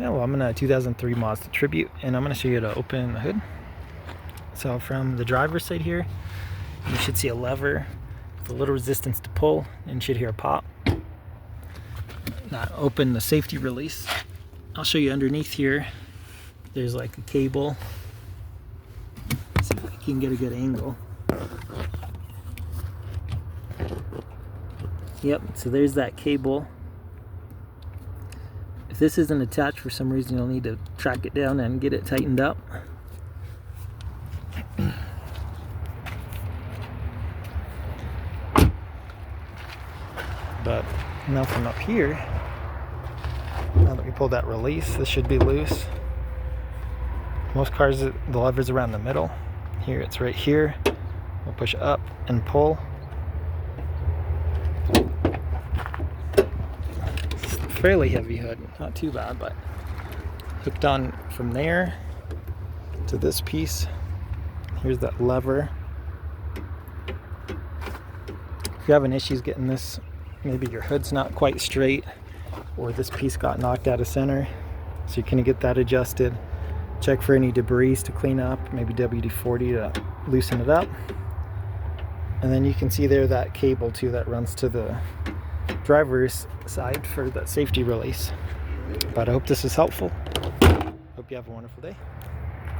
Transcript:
Yeah, well, I'm in a 2003 Mazda Tribute, and I'm going to show you how to open the hood. So from the driver's side here, you should see a lever with a little resistance to pull, and you should hear a pop. Now open the safety release. I'll show you underneath here. There's like a cable. See if I can get a good angle. Yep, so there's that cable. If this isn't attached for some reason, you'll need to track it down and get it tightened up. But now from up here, now that we pulled that release, this should be loose. Most cars, the lever's around the middle. Here, it's right here. We'll push up and pull. It's a fairly heavy hood, not too bad, but hooked on from there to this piece. Here's that lever. If you're having issues getting this, maybe your hood's not quite straight, or this piece got knocked out of center, so you can get that adjusted. Check for any debris to clean up, maybe WD-40 to loosen it up. And then you can see there that cable too that runs to the driver's side for that safety release. But I hope this is helpful. Hope you have a wonderful day.